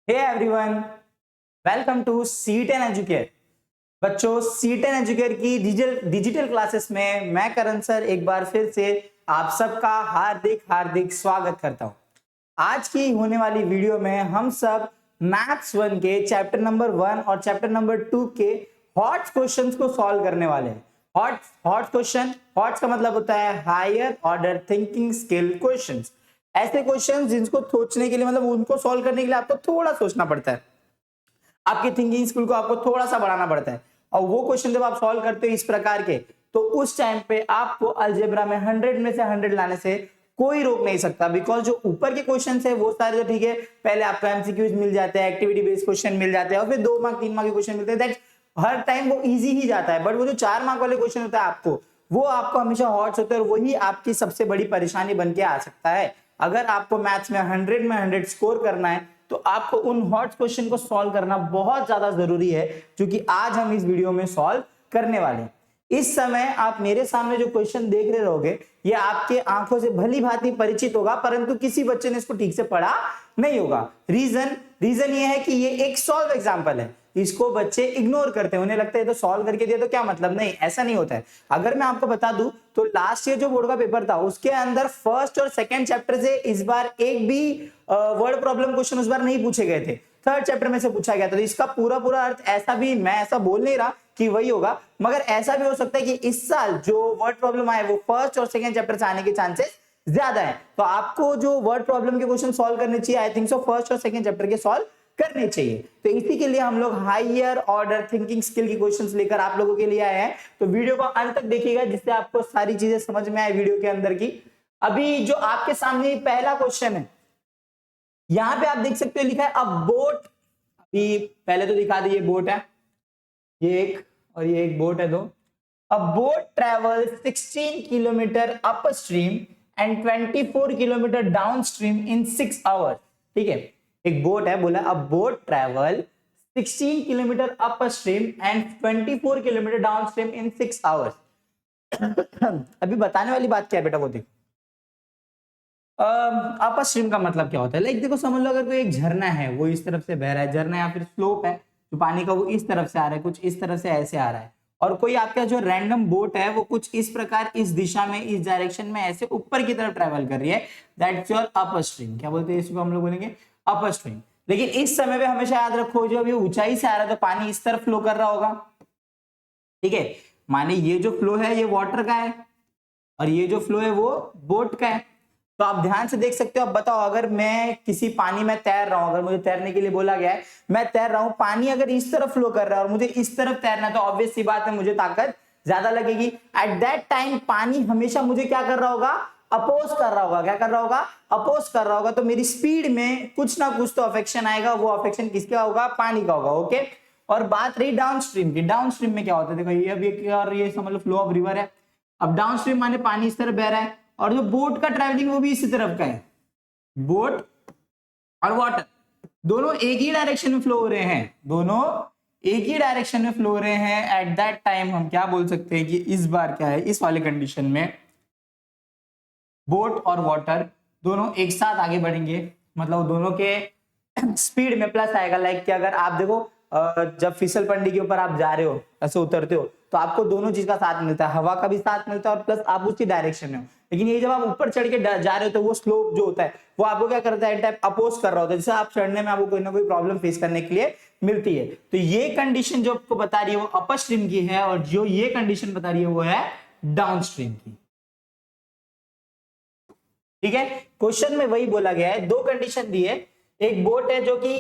Hey everyone, welcome to सी10 educate. बच्चों, सी10 एजुकेट की डिजिटल क्लासेस में मैं करण सर एक बार फिर से आप सबका हार्दिक हार्दिक स्वागत करता हूं। आज की होने वाली वीडियो में हम सब मैथ्स 1 के चैप्टर नंबर 1 और चैप्टर नंबर 2 के हॉट क्वेश्चंस को सॉल्व करने वाले हैं। हॉट हॉट क्वेश्चन, हॉट का मतलब होता है higher order thinking skill questions. ऐसे क्वेश्चंस जिनको सोचने के लिए मतलब उनको सॉल्व करने के लिए आपको थोड़ा सोचना पड़ता है, आपकी थिंकिंग स्किल को आपको थोड़ा सा बढ़ाना पड़ता है। और वो क्वेश्चन जब आप सॉल्व करते हो इस प्रकार के, तो उस टाइम पे आपको अलजेब्रा में 100 में से 100 लाने से कोई रोक नहीं सकता। बिकॉज जो ऊपर के क्वेश्चन है वो सारे तो ठीक है, पहले आपको एमसीक्यूज मिल जाते हैं, एक्टिविटी बेस्ड क्वेश्चन मिल जाते हैं और फिर 2 मार्क 3 मार्क के क्वेश्चन मिलते हैं। दैट हर टाइम वो इजी ही जाता है। बट वो जो 4 मार्क वाले क्वेश्चन होता है आपको, वो आपको हमेशा हॉट्स होते हैं और वही आपकी सबसे बड़ी परेशानी बन के आ सकता है। अगर आपको मैथ्स में 100 में 100 स्कोर करना है तो आपको उन हॉट क्वेश्चन को सॉल्व करना बहुत ज्यादा जरूरी है, जो कि आज हम इस वीडियो में सॉल्व करने वाले हैं। इस समय आप मेरे सामने जो क्वेश्चन देख रहे रहोगे, ये आपके आंखों से भली भांति परिचित होगा, परंतु किसी बच्चे ने इसको ठीक से पढ़ा नहीं होगा। रीजन रीजन ये है कि ये एक सॉल्व एग्जांपल है। इसको बच्चे इग्नोर करते हैं, उन्हें लगता है तो सॉल्व करके दिया तो क्या मतलब। नहीं, ऐसा नहीं होता है। अगर मैं आपको बता दूं तो लास्ट ईयर जो बोर्ड का पेपर था उसके अंदर फर्स्ट और सेकंड चैप्टर से इस बार एक भी वर्ड प्रॉब्लम क्वेश्चन उस बार नहीं पूछे गए थे, थर्ड चैप्टर में से पूछा गया था। तो इसका पूरा पूरा अर्थ ऐसा भी, मैं ऐसा बोल नहीं रहा कि वही होगा, मगर ऐसा भी हो सकता है कि इस साल जो वर्ड प्रॉब्लम आए वो फर्स्ट और सेकंड चैप्टर से आने के चांसेस ज्यादा है। तो आपको जो वर्ड प्रॉब्लम के क्वेश्चन सॉल्व करने चाहिए, आई थिंक सो फर्स्ट और सेकंड चैप्टर के सॉल्व करने चाहिए। तो इसी के लिए हम लोग हायर ऑर्डर थिंकिंग स्किल की क्वेश्चंस लेकर आप लोगों के लिए आए हैं। तो वीडियो को अंत तक देखिएगा जिससे आपको सारी चीजें समझ में आए वीडियो के अंदर की। अभी जो आपके सामने पहला क्वेश्चन है, यहां पे आप देख सकते हो लिखा है अ बोट। अभी पहले तो दिखा दी, ये बोट है, ये एक, और ये एक बोट है दो। अ boat travel 16 kilometre up stream and 24 kilometre down stream in 6 hours. ठीक है, एक बोट है, बोला अ boat travel 16 kilometre up stream and 24 kilometre down stream in 6 hours. अभी बताने वाली बात क्या है बेटा, वो देखो। अपर स्ट्रीम का मतलब क्या होता है, लाइक देखो, समझ लो अगर कोई एक झरना है, वो इस तरफ से बह रहा है, झरना या फिर स्लोप है जो पानी का, वो इस तरफ से आ रहा है, कुछ इस तरफ से ऐसे आ रहा है। और कोई आपका जो रैंडम बोट है वो कुछ इस प्रकार, इस दिशा में, इस डायरेक्शन में ऐसे ऊपर की तरफ ट्रेवल कर रही है। That's your upper stream. क्या बोलते हैं इसको, हम लोग बोलेंगे अपर स्ट्रीम। लेकिन इस समय पे हमेशा याद रखो, जब ये ऊंचाई से आ रहा है तो पानी इस तरफ फ्लो कर रहा होगा। ठीक है, माने ये जो फ्लो है ये वाटर का है और ये जो फ्लो है वो बोट का है। तो आप ध्यान से देख सकते हो। अब बताओ, अगर मैं किसी पानी में तैर रहा हूं, अगर मुझे तैरने के लिए बोला गया है, मैं तैर रहा हूं, पानी अगर इस तरफ फ्लो कर रहा है और मुझे इस तरफ तैरना है, तो ऑब्वियस सी बात है मुझे ताकत ज्यादा लगेगी। एट दैट टाइम पानी हमेशा मुझे क्या कर रहा होगा, अपोज कर रहा होगा। क्या कर रहा होगा, अपोज कर रहा होगा। तो मेरी स्पीड में कुछ ना कुछ तो अफेक्शन आएगा, वो अफेक्शन किसका होगा, पानी का होगा। ओके, और बात रही डाउन स्ट्रीम की। डाउन स्ट्रीम में क्या होता है, देखो ये अभी ये समझ लो फ्लो ऑफ रिवर है। अब डाउन स्ट्रीम माने पानी इस तरफ बह रहा है और जो बोट का ट्रैवलिंग वो भी इसी तरफ का है। बोट और वाटर दोनों एक ही डायरेक्शन में फ्लो हो रहे हैं, दोनों एक ही डायरेक्शन में फ्लो हो रहे हैं। एट दैट टाइम हम क्या बोल सकते हैं कि इस बार क्या है, इस वाले कंडीशन में बोट और वाटर दोनों एक साथ आगे बढ़ेंगे। मतलब दोनों के स्पीड में प्लस आएगा। लाइक कि अगर आप देखो, जब फिसल पंडी के ऊपर आप जा रहे हो, ऐसे उतरते हो, तो आपको दोनों चीज का साथ मिलता है, हवा का भी साथ मिलता है और प्लस आप उसी डायरेक्शन में हो। लेकिन ये जब आप ऊपर चढ़ के जा रहे हो तो वो स्लोप जो होता है वो आपको क्या करता है, टाइप अपोज कर रहा होता है, जैसे आप चढ़ने में आपको कोई ना कोई प्रॉब्लम फेस करने के लिए मिलती है। तो ये कंडीशन जो आपको बता रही है वो अपर स्ट्रीम की है, और जो ये कंडीशन बता रही है वो है डाउन स्ट्रीम की। ठीक है, क्वेश्चन में वही बोला गया है, दो कंडीशन दी है। एक बोट है जो कि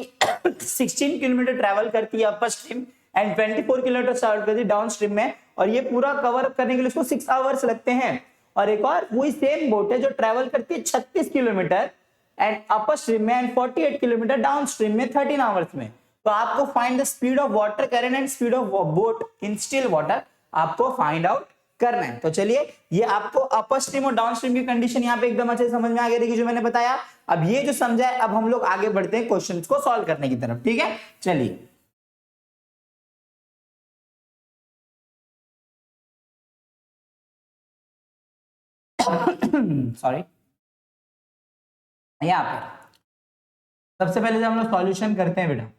16 किलोमीटर ट्रेवल करती है अपर स्ट्रीम एंड 24 किलोमीटर ट्रेवल करती है डाउन स्ट्रीम में, और ये पूरा कवर करने के लिए उसको 6 आवर्स लगते हैं। और एक और वही सेम बोट है जो ट्रेवल करती है 36 किलोमीटर एंड अपर स्ट्रीम में एंड 48 किलोमीटर डाउन स्ट्रीम में 13 आवर्स में। तो आपको find the speed of water current and speed of boat in still water आपको फाइंड आउट करना है। तो चलिए, ये आपको अपर स्ट्रीम और डाउन स्ट्रीम की कंडीशन यहाँ पे एकदम अच्छे समझ में आ गई थी जो मैंने बताया। अब ये जो समझा है, अब हम लोग आगे बढ़ते हैं क्वेश्चन को सॉल्व करने की तरफ। ठीक है, चलिए। सॉरी, यहाँ पर सबसे पहले जब हम लोग सॉल्यूशन करते हैं बेटा,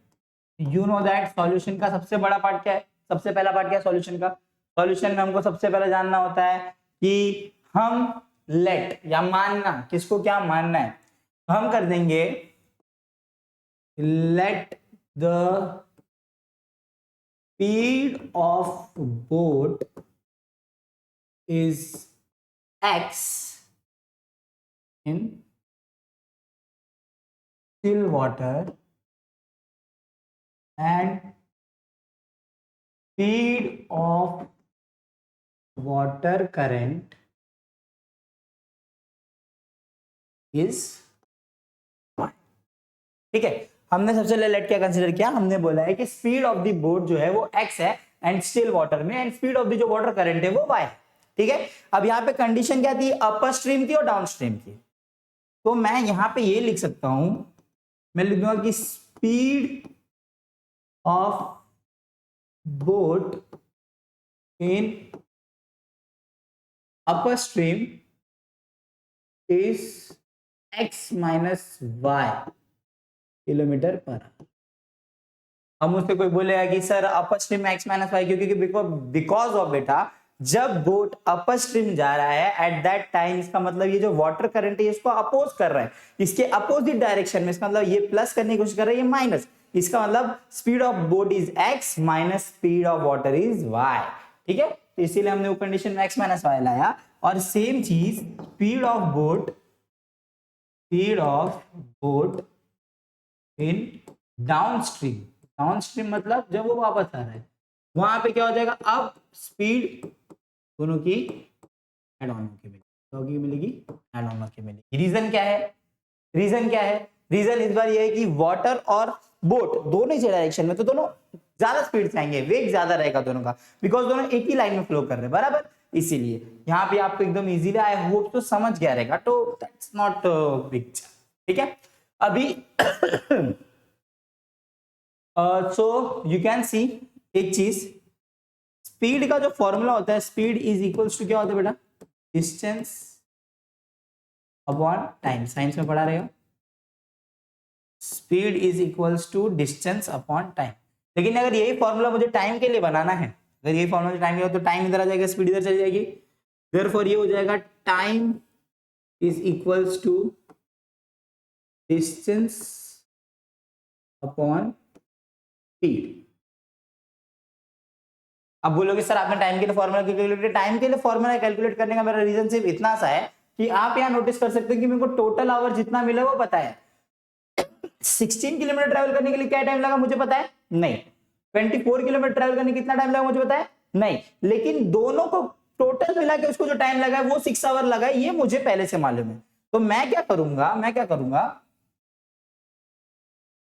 यू नो दैट सॉल्यूशन का सबसे बड़ा पार्ट क्या है, सबसे पहला पार्ट क्या है सॉल्यूशन का। सॉल्यूशन में हमको सबसे पहले जानना होता है कि हम लेट या मानना, किसको क्या मानना है, हम कर देंगे let the speed of boat is x in still water and speed of water current is y। ठीक है, हमने सबसे पहले लेट क्या कंसीडर किया, हमने बोला है कि स्पीड ऑफ द बोट जो है वो x है एंड स्टिल वाटर में, एंड स्पीड ऑफ द जो वाटर करंट है वो y। ठीक है, अब यहाँ पे कंडीशन क्या थी, अपर स्ट्रीम की और डाउन स्ट्रीम की। तो मैं यहां पे ये लिख सकता हूं, मैं लिख दूंगा कि speed of boat in upper stream is x minus Y kilometre per hour. अब मुझसे कोई बोलेगा कि सर अपर स्ट्रीम में x माइनस वाई, क्योंकि बिकॉज ऑफ बेटा जब बोट अपर स्ट्रीम जा रहा है एट दैट टाइम, इसका मतलब ये जो वाटर करंट है इसको अपोज कर रहा है, इसके अपोजिट डायरेक्शन में, इसका मतलब ये प्लस करने की कोशिश कर रहा है, ये माइनस, इसका मतलब speed of boat is x minus speed of water is y। ठीक है, तो इसीलिए हमने वो कंडीशन में x माइनस वाई लाया। और सेम चीज speed of boat in down stream मतलब जब वो वापस आ रहा है, वहां पे क्या हो जाएगा, अब स्पीड दोनों की एड ऑन होके मिलेगी, एड ऑन होके मिलेगी। रीजन क्या है, रीजन इस बार ये है कि वाटर और बोट दोनों ही डायरेक्शन में, तो दोनों ज्यादा स्पीड से आएंगे, वेग ज्यादा रहेगा दोनों का, बिकॉज दोनों एक ही लाइन में फ्लो कर रहे हैं बराबर। इसीलिए यहाँ पे आपको एकदम इजीली, आई होप तो समझ गया रहेगा, तो दैट्स नॉट बिग। ठीक है, अभी सो यू कैन सी एक चीज, स्पीड का जो फॉर्मूला होता है, स्पीड इज इक्वल्स टू क्या होता है बेटा, डिस्टेंस अपॉन टाइम। साइंस में पढ़ा रहेगा, speed is equals to distance upon time. लेकिन अगर यही फॉर्मूला मुझे टाइम के लिए बनाना है, अगर यही फॉर्मूला टाइम के लिए, तो टाइम इधर आ जाएगा, स्पीड इधर चली जाएगी, देयरफॉर ये हो जाएगा time is equals to distance upon speed. अब बोलोगे सर आपने टाइम के लिए फॉर्मूला कैलकुलेट किया, टाइम के लिए फॉर्मूला कैलकुलेट करने का मेरा रीजन सिर्फ इतना सा है कि आप यहाँ नोटिस कर सकते हैं कि मेरे को टोटल आवर जितना मिला वो पता है। 16 किलोमीटर ट्रैवल करने के लिए क्या टाइम लगा मुझे पता है नहीं, 24 किलोमीटर ट्रैवल करने कितना टाइम लगा मुझे पता है नहीं, लेकिन दोनों को टोटल मिला के उसको जो टाइम लगा है वो 6 आवर लगा है, ये मुझे पहले से मालूम है। तो मैं क्या करूंगा,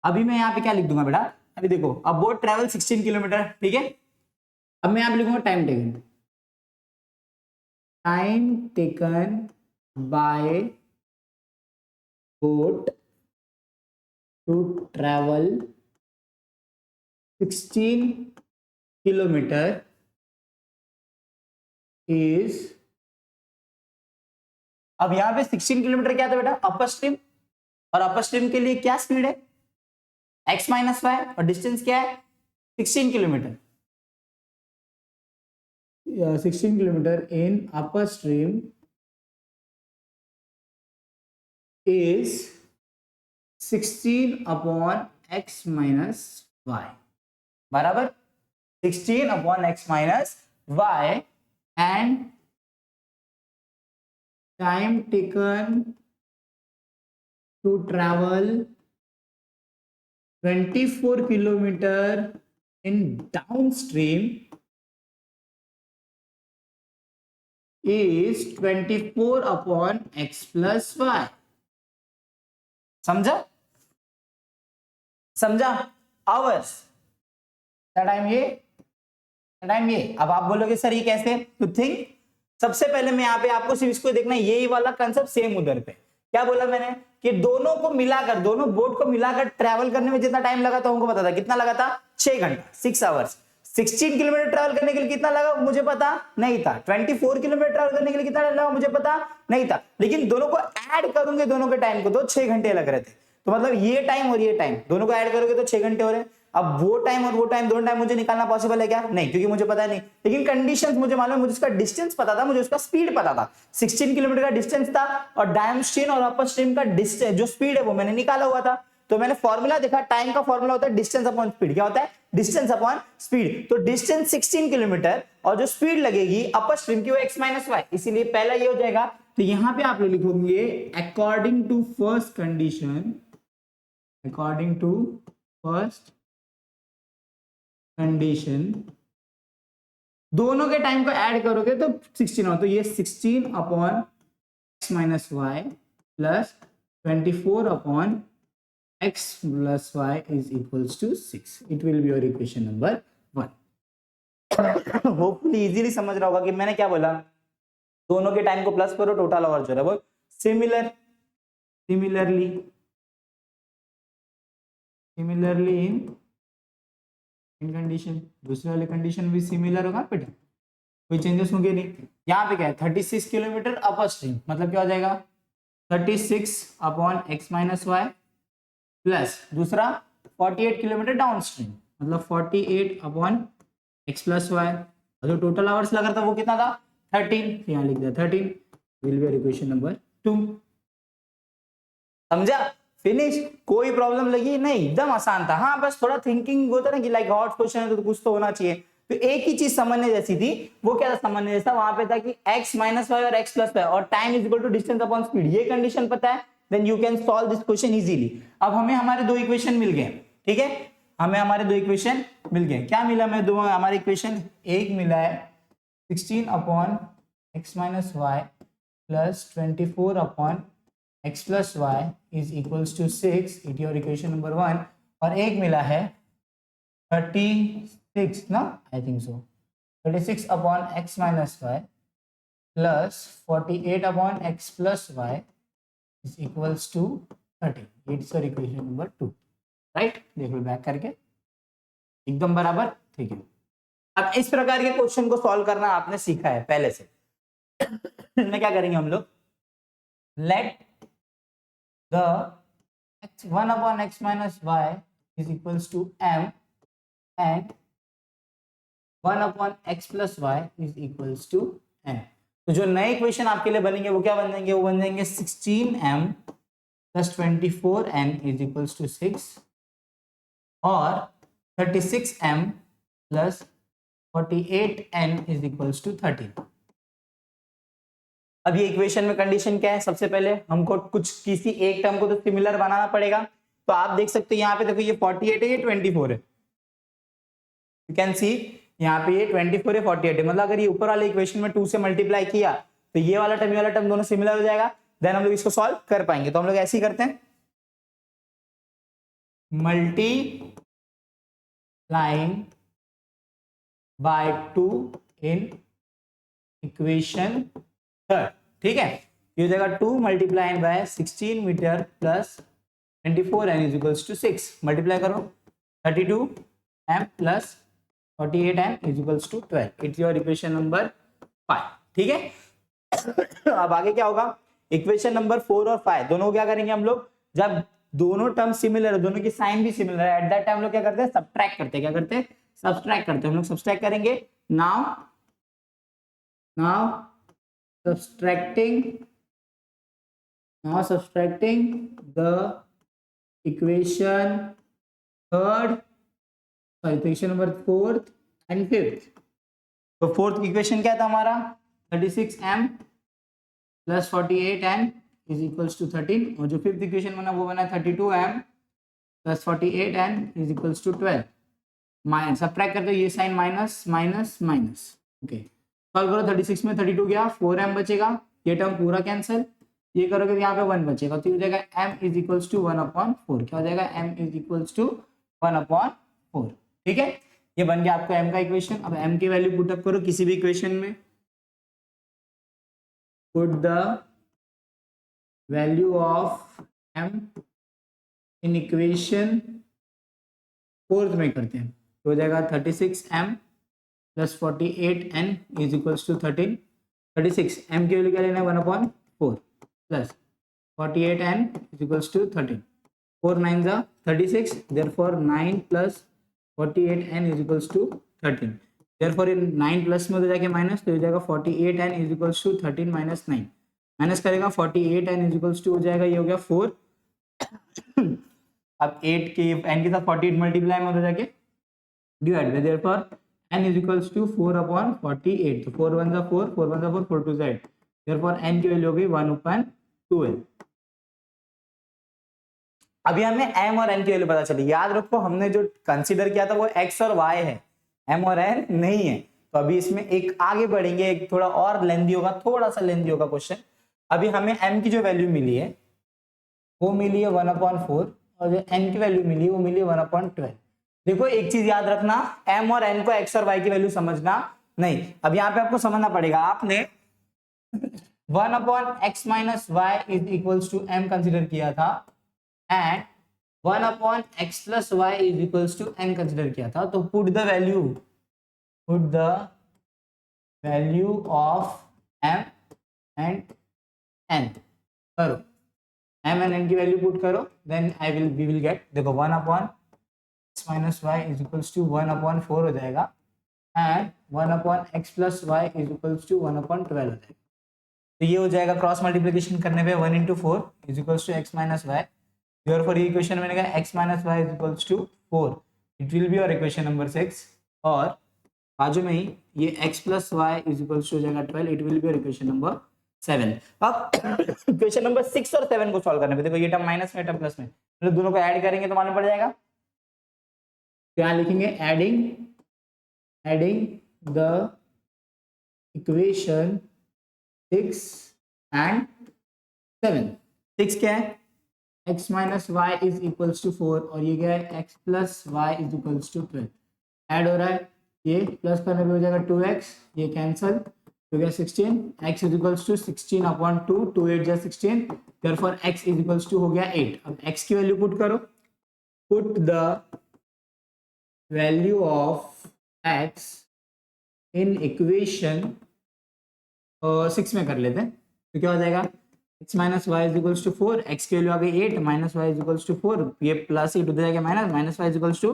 अभी मैं यहाँ पे क्या लिख दूंगा बेटा, अभी देखो, अब बोट ट्रैवल 16 किलोमीटर, ठीक है, अब मैं यहाँ पे लिखूंगा time taken by boat to travel 16 kilometre is, अब यहां पे 16 किलोमीटर क्या था बेटा, अपर स्ट्रीम, और अपर स्ट्रीम के लिए क्या स्पीड है, x माइनस वाई, और डिस्टेंस क्या है 16 kilometre, 16 kilometre in upper stream is 16 upon x minus Y बराबर 16 upon x minus Y, and time taken to travel 24 kilometre in down stream is 24 upon x plus y। समझा hours time ये। अब आप बोलोगे sir ये कैसे, तो think, सबसे पहले मैं यहाँ पे आपको सिर्फ इसको देखना है, यही वाला कंसेप्ट सेम उधर पे क्या बोला मैंने कि दोनों को मिलाकर, दोनों बोट को मिलाकर ट्रैवल करने में जितना टाइम लगा था हमको पता था, कितना लगा था 6 घंटा, 6 आवर्स। 16 किलोमीटर ट्रैवल करने के लिए कितना लगा मुझे पता नहीं था, 24 किलोमीटर ट्रैवल करने के लिए कितना लगा मुझे पता नहीं था, लेकिन दोनों को ऐड करूंगे दोनों के टाइम को तो 6 घंटे लग रहे थे। तो मतलब ये टाइम और ये टाइम दोनों को ऐड करोगे तो 6 घंटे हो रहे हैं। अब वो टाइम और वो टाइम दोनों टाइम मुझे निकालना पॉसिबल है क्या? नहीं, क्योंकि मुझे पता नहीं, लेकिन कंडीशंस मुझे मालूम है, मुझे उसका डिस्टेंस पता था, मुझे उसका स्पीड पता था। 16 किलोमीटर का डिस्टेंस था और डाउनस्ट्रीम और अपर स्ट्रीम का डिस्टेंस जो स्पीड है वो मैंने निकाला हुआ था। तो मैंने फॉर्मूला देखा, टाइम का फॉर्मूला होता है डिस्टेंस अपॉन स्पीड। क्या होता है? Distance upon speed. तो डिस्टेंस 16 किलोमीटर और जो स्पीड लगेगी अपर स्ट्रीम की वो x माइनस वाई, इसीलिए पहला ये हो जाएगा। तो यहां पे आप लोग लिखोगे according to first condition, according to first condition दोनों के टाइम को ऐड करोगे तो 16 हो, तो ये 16 upon x minus Y plus 24 upon x plus y is equals to 6. It will be your equation number 1. Hopefully easily समझ रहा होगा कि मैंने क्या बोला, दोनों के टाइम को प्लस करो, टोटल आवर जो है वो सिमिलरली इन कंडीशन, दूसरे वाले कंडीशन भी सिमिलर होगा बेटा, कोई चेंजेस होंगे नहीं। यहाँ पे क्या है 36 किलोमीटर अपर स्ट्रीम, मतलब क्या हो जाएगा 36 upon x minus Y plus दूसरा 48 किलोमीटर डाउन स्ट्रीम, मतलब 48 अपॉन x प्लस वाई, और जो टोटल आवर्स लगा था वो कितना था 13, यहाँ लिख दिया 13, विल बी इक्वेशन नंबर 2। समझा? फिनिश। कोई प्रॉब्लम लगी नहीं, एकदम आसान था। हाँ बस थोड़ा थिंकिंग होता ना कि लाइक हॉट क्वेश्चन है तो कुछ तो होना चाहिए। तो एक ही चीज समझने जैसी थी, वो क्या था समझने जैसा, वहां पे था कि x माइनस वाई और x प्लस वाई और time is equal to distance upon speed, ये कंडीशन पता है, then you can solve this question easily. अब हमें हमारे दो इक्वेशन मिल गए, ठीक है, हमें हमारे दो इक्वेशन मिल गए। क्या मिला हमें? दो हमारे इक्वेशन, एक मिला है 16 upon x minus Y plus 24 upon x plus Y is equals to 6, it your equation number 1, और एक मिला है 36 ना, I think so, 36 upon x minus Y plus 48 upon x plus Y is equals to 30, it's your equation number 2, right? देख लो back करके, एकदम बराबर, ठीक है। अब इस प्रकार के क्वेश्चन को सॉल्व करना आपने सीखा है पहले से। में क्या करेंगे हम लोग, let the 1 upon x minus y is equals to m and 1 upon x plus y is equals to n। तो जो नए इक्वेशन आपके लिए बनेंगे वो क्या बन जाएंगे? वो बन जाएंगे 16m plus 24n is equals to 6 और 36m plus 48n is equals to 13। अब ये इक्वेशन में कंडीशन क्या है? सबसे पहले हमको कुछ किसी एक टर्म को तो सिमिलर बनाना पड़ेगा। तो आप देख सकते हो यहाँ पे, देखो ये 48 है, ये 24 है, यू कैन सी यहाँ पे ये 24 है 48 है, मतलब अगर ये ऊपर वाले इक्वेशन में 2 से मल्टीप्लाई किया तो ये वाला टर्म ये वाला टर्म दोनों सिमिलर हो जाएगा, देन हम लोग इसको सॉल्व कर पाएंगे। तो हम लोग ऐसे ही करते हैं, multiplying by 2 in equation third, ठीक है, ये हो जाएगा 2 multiplied by 16 metre plus 24n is equals to 6, multiply करो 32m plus 48n is equals to 12, it's your equation number 5, ठीक है। अब आगे क्या होगा, इक्वेशन नंबर 4 और 5 दोनों को क्या करेंगे हम लोग, जब दोनों टर्म सिमिलर है, दोनों की साइन भी सिमिलर है, एट दैट टाइम हम लोग क्या करते हैं, सब्ट्रैक्ट करते हैं, क्या करते हैं, सब्ट्रैक्ट करते हैं। हम लोग सब्ट्रैक्ट करेंगे, now subtracting the equation third, sorry, equation number 4th and 5th। तो फोर्थ इक्वेशन क्या था हमारा, 36m plus 48n is equals to 13, और जो फिफ्थ इक्वेशन बना वो बना 32m plus 48n is equals to 12। Minus subtract करते हो, ये sign minus minus minus, okay, solve करो, 36 में 32 गया, 4m बचेगा, ये टर्म पूरा कैंसिल, ये करोगे तो यहाँ पे 1 बचेगा, तो हो जाएगा m इज इक्वल्स टू 1/4, क्या हो जाएगा, m इज इक्वल्स टू 1/4, ठीक है। ये बन गया आपका m का इक्वेशन। अब m की वैल्यू पुट अप करो किसी भी इक्वेशन में, put the value of m in equation fourth में करते हैं, तो हो जाएगा 36m plus 48n is equals to 13, 36 m की वैल्यू क्या लेना है 1/4 plus 48n is equals to 13, 4 9 जा 36, therefore 9 plus 48n is equals to 13. therefore in 9 plus में हो जाएगा माइनस, तो हो जाएगा 48n is equals to 13 minus 9, minus करेगा 48n is equals to हो जाएगा, ये हो गया 4. अब 8 के n के साथ 48 मल्टीप्लाई में हो जाके divide by, therefore n is equals to 4 upon 48. तो 4 1 जा 4, 4 1 जा 4, 4 2 जा 8, therefore n की वैल्यू हो गई 1 upon 12. अभी हमें m और n की वैल्यू पता चली. याद रखो हमने जो कंसीडर किया था वो x और y है, m और n नहीं है. तो अभी इसमें एक आगे बढ़ेंगे, एक थोड़ा और लेंथी होगा, थोड़ा सा लेंथी होगा क्वेश्चन. अभी हमें m की जो वैल्यू मिली है वो मिली है 1/4, और जो n की वैल्यू मिली है वो मिली है 1/12. देखो एक चीज याद रखना, m और n को x और y की वैल्यू समझना नहीं. अब यहाँ पे आपको समझना पड़ेगा, आपने 1/x minus Y is equals to m consider किया था and 1/x plus Y is equals to n consider किया था. तो put the value of m and n करो, m एंड n की वैल्यू पुट करो, देन वी विल गेट, देखो 1/x minus Y is equals to 1/4 हो जाएगा and 1/x plus Y is equals to 1/12 हो जाएगा. तो ये हो जाएगा क्रॉस मल्टीप्लिकेशन करने पे 1 into 4 is equals to x minus Y. Therefore ये इक्वेशन बनेगा x minus Y is equals to 4. It will be your equation number 6. और बाजू में ही ये x plus Y is equals to हो जाएगा 12. It will be your equation number 7. अब इक्वेशन नंबर 6 और 7 को सॉल्व करने पे देखो ये टर्म माइनस में टर्म प्लस में, मतलब दोनों को ऐड करेंगे तो मालूम पड़ जाएगा. क्या लिखेंगे, एडिंग द इक्वेशन 6 एंड 7. 6 क्या है, x minus Y is equals to 4 और ये क्या है x plus Y is equals to 12. Add हो रहा है, ये प्लस करने पे हो जाएगा 2x, ये कैंसल हो गया 16. x इज इक्वल्स टू 16/2, 2 8 जा 16, therefore x is equals to हो गया 8. अब x की वैल्यू पुट करो, put the value of x in equation 6 में कर लेते हैं. तो क्या हो जाएगा, x minus Y is equals to 4, x की वैल्यू आ गई 8, minus Y is equals to 4, ये प्लस 8 हो जाएगा minus, minus Y is equals to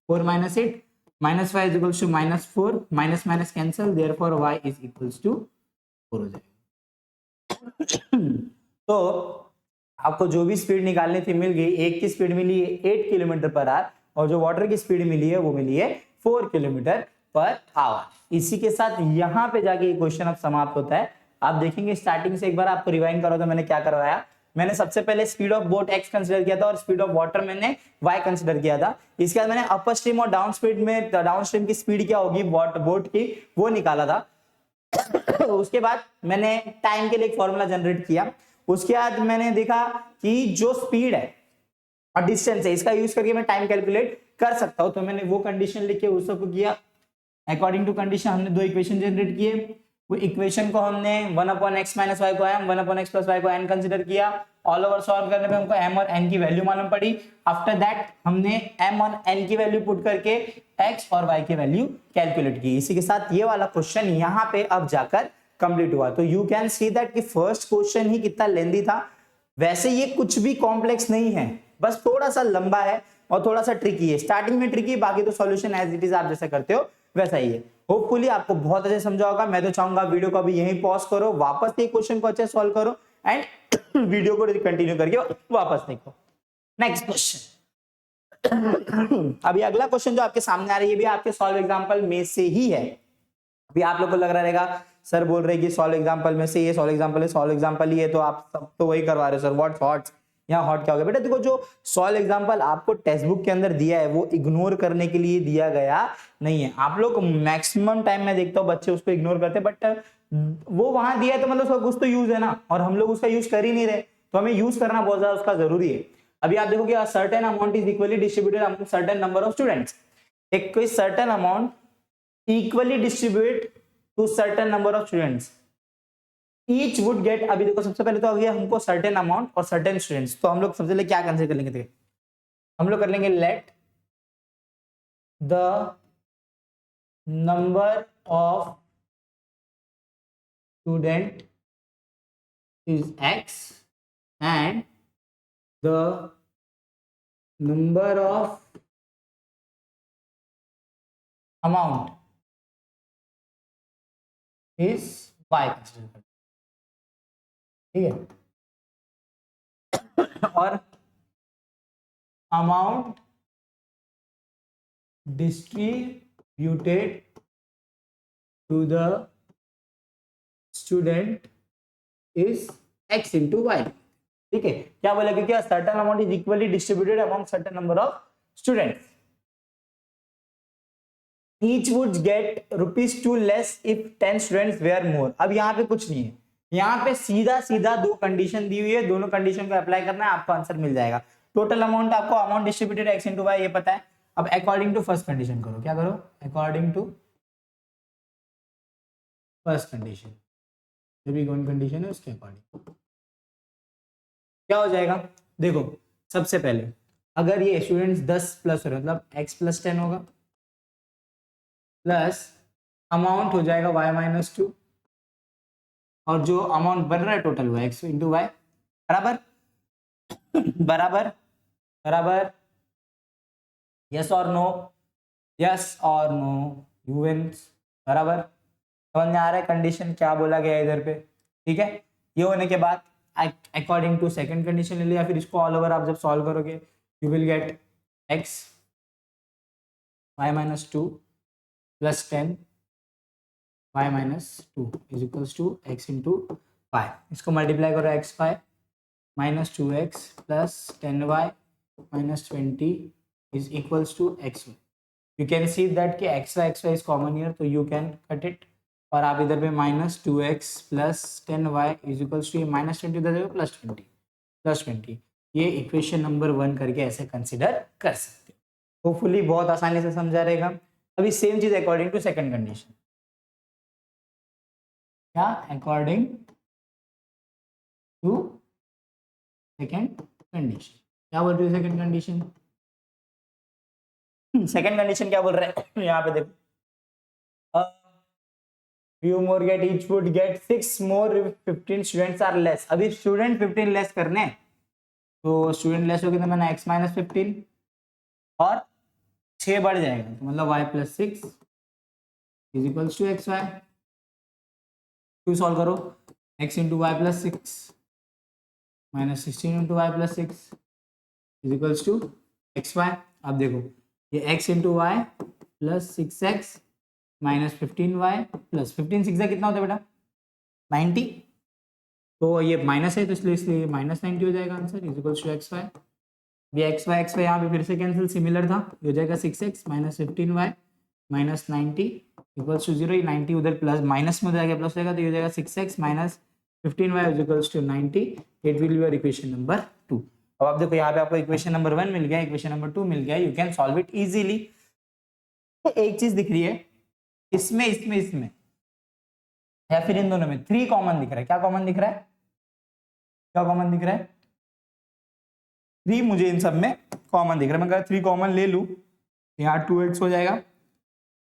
4 minus 8, minus Y is equals to minus 4, minus minus cancel, therefore Y is equals to 4 हो जाएगा. तो आपको जो भी स्पीड निकालनी थी मिल गई. एक की स्पीड मिली है 8 किलोमीटर पर आवर और जो वाटर की स्पीड मिली है वो मिली है 4 किलोमीटर पर आवर. इसी के साथ यहाँ पे जाके ये क्वेश्चन अब समाप्त होता है. आप देखेंगे स्टार्टिंग से एक बार आपको रिवाइंड करो तो मैंने क्या करवाया. मैंने सबसे पहले speed of boat x consider किया था और स्पीड ऑफ वाटर मैंने y कंसीडर किया था. इसके बाद मैंने अपर स्ट्रीम और डाउन स्ट्रीम में डाउन स्ट्रीम की स्पीड क्या होगी बोट की वो निकाला था. उसके बाद मैंने टाइम के लिए एक फॉर्मूला जनरेट किया. उसके बाद मैंने देखा कि जो स्पीड है और डिस्टेंस है इसका यूज करके मैं टाइम कैलकुलेट कर सकता हूं. तो मैंने वो कंडीशन लिख के उस सबको किया. अकॉर्डिंग टू कंडीशन हमने दो इक्वेशन जनरेट किए. वो इक्वेशन को हमने 1/x माइनस वाई को m, 1/x प्लस वाई को n कंसीडर किया. ऑल ओवर सॉल्व करने पे हमको m और n की वैल्यू मालूम पड़ी. आफ्टर दैट हमने m और n की वैल्यू पुट करके x और y की वैल्यू कैलकुलेट की. इसी के साथ ये वाला क्वेश्चन यहाँ पे अब जाकर कंप्लीट हुआ. तो यू कैन सी दैट कि फर्स्ट क्वेश्चन ही कितना लेंदी था. वैसे ये कुछ भी कॉम्प्लेक्स नहीं है, बस थोड़ा सा लंबा है और थोड़ा सा ट्रिकी है. स्टार्टिंग में ट्रिकी, बाकी तो सॉल्यूशन एज इट इज आप जैसा करते हो वैसा ही है. होपफुली आपको बहुत अच्छे समझा होगा. मैं तो चाहूंगा वीडियो को अभी यहीं पॉज करो, वापस ये क्वेश्चन को अच्छे सॉल्व करो एंड वीडियो को कंटिन्यू करके वापस देखो. Next question. अभी अगला क्वेश्चन जो आपके सामने आ रही है भी आपके सॉल्व एग्जांपल में से ही है. अभी आप लोग को लग रहा रहेगा सर बोल रहे कि सॉल्व एग्जांपल में से ये सॉल्व एग्जांपल है, सॉल्व एग्जांपल ही है तो आप सब तो वही करवा रहे हो सर. व्हाट हॉट, यहाँ हॉट क्या हो गया. बेटा देखो जो सॉल्व एग्जांपल आपको टेक्स्ट बुक के अंदर दिया है वो इग्नोर करने के लिए दिया गया नहीं है. आप लोग मैक्सिमम टाइम में देखता हूँ बच्चे उसको इग्नोर करते हैं, बट वो वहां दिया है तो मतलब उसका कुछ तो यूज है ना, और हम लोग उसका यूज कर ही नहीं रहे. तो हमें यूज करना बहुत ज्यादा उसका जरूरी है. अभी आप देखो कि certain amount is equally distributed among certain number of students. एक कोई certain amount equally distribute to certain number of students, each would get. अभी देखो सबसे पहले तो आ गया हमको सर्टेन अमाउंट और सर्टेन स्टूडेंट्स. तो हम लोग सबसे पहले क्या कंसीडर कर लेंगे, देखिए हम लोग कर लेंगे let the number of student is x and the number of amount is y consider करते हैं, ठीक है। और amount distributed to the student is x into y, ठीक है। क्या बोला, क्योंकि certain amount is equally distributed among certain number of students, each would get ₹2 less if 10 students were more। अब यहाँ पे कुछ नहीं है, यहाँ पे सीधा सीधा दो कंडीशन दी हुई है, दोनों कंडीशन को अप्लाई करना है, आपको आंसर मिल जाएगा। टोटल अमाउंट आपको amount distributed x into y ये पता है। अब अकॉर्डिंग टू फर्स्ट कंडीशन करो, क्या करो, अकॉर्डिंग टू फर्स्ट कंडीशन, जो भी कौन कंडीशन है उसके अकॉर्डिंग क्या हो जाएगा। देखो सबसे पहले अगर ये स्टूडेंट्स 10 प्लस हो रहे मतलब x प्लस 10 होगा, प्लस अमाउंट हो जाएगा y माइनस 2, और जो अमाउंट बन रहा है टोटल वो x इंटू वाई, बराबर बराबर बराबर, यस और नो, यस और नो, यूवेंस, बराबर। समझ में आ रहा है कंडीशन क्या बोला गया है इधर पे, ठीक है। ये होने के बाद अकॉर्डिंग टू सेकंड कंडीशन ले लिया, फिर इसको ऑल ओवर आप जब सॉल्व करोगे you will get x y minus 2 plus 10 y minus 2 is equals to x into y. इसको मल्टीप्लाई करो x y minus 2x plus 10y minus 20 is equals to x। You can see that कि x y is common here, तो you can cut it, और आप इधर पे minus 2x plus 10y is equals to minus 20 इधर plus 20 ये equation number 1 करके ऐसे कंसिडर कर सकते हो। होपफुली बहुत आसानी से समझा रहेगा। अभी सेम चीज अकॉर्डिंग टू सेकंड कंडीशन, क्या अकॉर्डिंग टू सेकंड कंडीशन, क्या बोल रही है सेकंड कंडीशन, सेकंड कंडीशन क्या बोल रहे हैं यहाँ पे देखो, few more get each would get 6 more if 15 students are less। अभी स्टूडेंट 15 लेस करने, तो स्टूडेंट लेस हो गए तो मैंने x माइनस 15 और 6 बढ़ जाएगा, तो मतलब y plus 6 is equals to x y. क्यों सॉल्व करो, x into y plus 6 minus 16 into y plus 6 is equals to x y. अब देखो ये x into y plus 6x minus 15y plus 15 6 कितना होता है बेटा 90, तो ये माइनस है तो इसलिए माइनस 90 हो जाएगा answer, is equals to x y. ये एक्स वाई यहाँ पे फिर से कैंसिल, सिमिलर था, ये हो जाएगा 6x minus 15y minus 90 equals to 0। 90 उधर प्लस माइनस में हो जाएगा, प्लस हो जाएगा, तो ये हो जाएगा 6x minus 15y is equals to 90। It will be your equation number 2। अब आप देखो यहाँ पे आपको इक्वेशन नंबर 1 मिल गया, इक्वेशन नंबर 2 मिल गया, you can solve it easily. एक चीज दिख रही है इसमें या फिर इन दोनों में 3 कॉमन दिख रहा है, क्या कॉमन दिख रहा है, क्या कॉमन दिख रहा है 3 मुझे इन सब में कॉमन दिख रहा है। मैं अगर 3 कॉमन ले लूं, यहाँ 2x हो जाएगा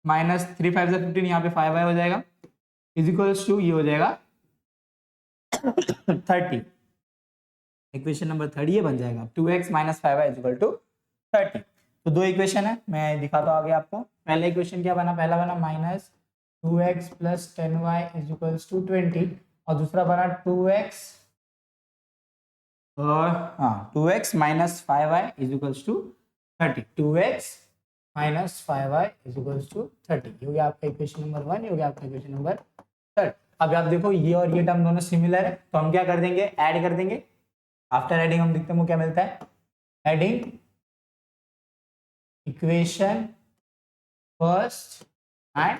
माइनस 3 5 15, यहाँ पे 5y हो जाएगा इज इक्वल्स टू ये हो जाएगा 30। इक्वेशन नंबर 30 ये बन जाएगा 2x minus 5y is equal to 30। तो दो इक्वेशन है, मैं दिखाता हूँ आगे आपको। पहला इक्वेशन क्या बना, पहला बना minus 2x plus 10y is equals to 20, और दूसरा बना 2x और 2x minus 5y is equals to 30। 2x minus 5y is equals to 30, ये हो गया आपका इक्वेशन नंबर 1, ये हो गया आपका इक्वेशन नंबर 3। अब आप देखो ये और ये टर्म दोनों सिमिलर है, तो हम क्या कर देंगे, ऐड कर देंगे। आफ्टर एडिंग हम देखते हैं क्या मिलता है, adding equation first and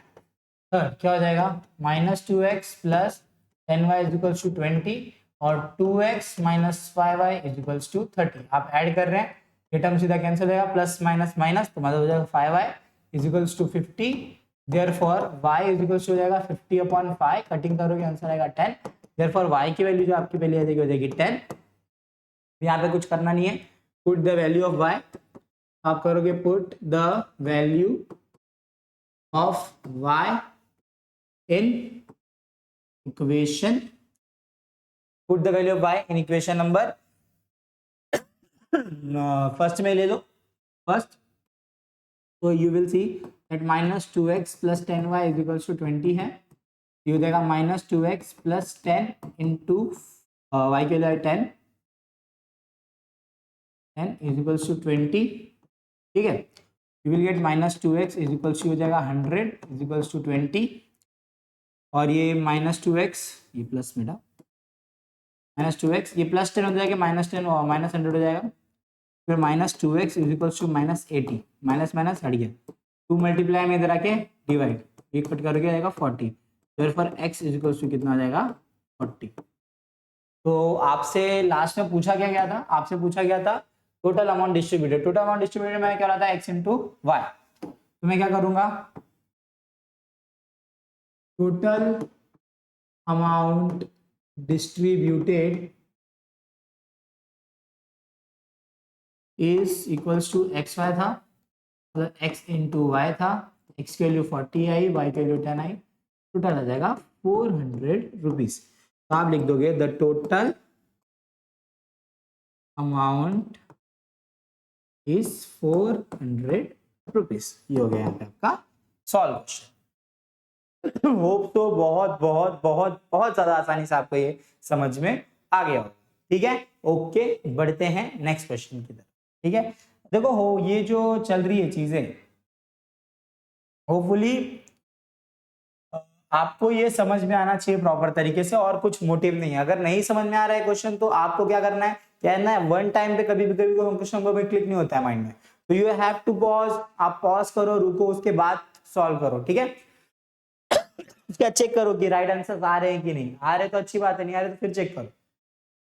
third क्या हो जाएगा, minus 2x plus 10y is equals to 20 और 2x minus 5y is equals to 30। आप ऐड कर रहे हैं, ये टर्म सीधा कैंसिल हो जाएगा, प्लस माइनस माइनस, तो मतलब हो जाएगा 5y is equals to 50। Therefore y is equals to हो जाएगा 50/5, कटिंग करोगे आंसर आएगा 10। देयरफॉर y की वैल्यू जो आपकी पहले आ जाएगी हो जाएगी 10। यहाँ पे कुछ करना नहीं है, put the value of y, आप करोगे put the value of y in equation, put the value of y in equation number first में ले लो फर्स्ट, तो you will see that -2x + 10y = 20 है। ये हो जाएगा -2x + 10 इंटू y के लिए 10 = 20, ठीक है। यू विल गेट -2x हो जाएगा 100 = 20, और ये -2x ये प्लस में -2x ये +10 हो जाएगा, -10 और -100 हो जाएगा, फिर -2x = -80, माइनस माइनस हट गया, 2 मल्टीप्लाई में इधर आके डिवाइड, एक कट करके आएगा 40, फिर फॉर x कितना आ जाएगा 40। तो आपसे लास्ट में पूछा क्या गया था, आपसे पूछा गया था total amount distributed. Total amount distributed में क्या रहा था x × y, तो मैं क्या करूंगा, total amount distributed is equals to XY था, मतलब x × y था, x की वैल्यू 40 आई, y की वैल्यू 10 आई, टोटल आ जाएगा 400 रुपीज। तो आप लिख दोगे the total amount is 400 rupees. ये हो गया यहाँ पे आपका सॉल्व क्वेश्चन। होप तो बहुत बहुत बहुत बहुत ज्यादा आसानी से आपको ये समझ में आ गया होगा, ठीक है। ओके, बढ़ते हैं नेक्स्ट क्वेश्चन की तरफ, ठीक है। देखो हो ये जो चल रही है चीजें, होपफुली आपको ये समझ में आना चाहिए प्रॉपर तरीके से, और कुछ मोटिव नहीं है। अगर नहीं समझ में आ रहा है क्वेश्चन, तो आपको क्या करना है, कहना है वन टाइम पे, कभी भी क्वेश्चन को भी क्लिक नहीं होता है माइंड में, तो यू हैव टू पॉज, आप पॉज करो, रुको, उसके बाद सॉल्व करो, ठीक है। क्या चेक करो कि राइट आंसर आ रहे हैं कि नहीं आ रहे, तो अच्छी बात है, नहीं आ रहे तो फिर चेक करो।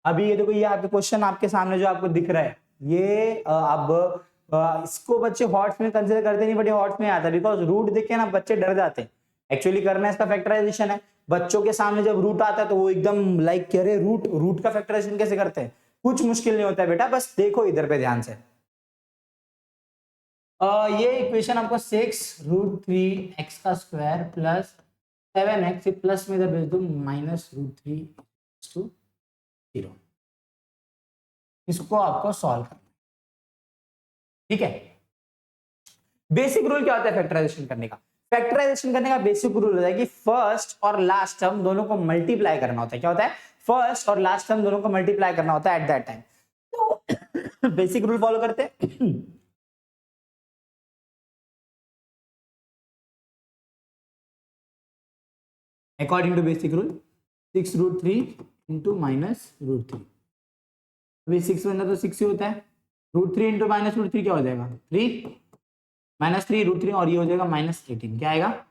अभी ये देखो, ये आपके क्वेश्चन आपके सामने जो आपको दिख रहा है, ये अब इसको बच्चे हॉट्स में कंसीडर करते नहीं, बट ये हॉट्स में आता है, बिकॉज रूट देख के ना बच्चे डर जाते हैं। एक्चुअली करना इसका फैक्टराइजेशन है, बच्चों के सामने जब रूट आता है तो वो एकदम लाइक कह रहे रूट का फैक्टराइजेशन कैसे करते हैं, कुछ मुश्किल नहीं होता है बेटा, बस देखो इधर पे ध्यान से। ये इक्वेशन आपको 6√3x² + 7x प्लस में इधर भेज दो -√3 = 0। इसको आपको सॉल्व करना, ठीक है। बेसिक रूल क्या होता है फैक्टराइजेशन करने का, फैक्टराइजेशन करने का बेसिक रूल होता है कि फर्स्ट और लास्ट टर्म दोनों को मल्टीप्लाई करना होता है। क्या होता है, फर्स्ट और लास्ट टर्म दोनों को मल्टीप्लाई करना होता है एट दैट टाइम। तो बेसिक रूल फॉलो करते हैं। अकॉर्डिंग टू बेसिक रूल 6√3 × -√3, अभी 6 बनना तो 6 ही होता है, √3 × -√3 क्या हो जाएगा 3, -3 √3, और ये हो जाएगा -18, क्या आएगा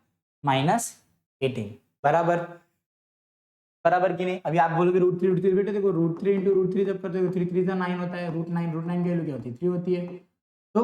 -18, बराबर बराबर कि नहीं। अभी आप बोलोगे √3 बेटे देखो, √3 × √3 जब करते हो 3 3 9 होता है, √9 की वैल्यू क्या होती है 3 होती है, तो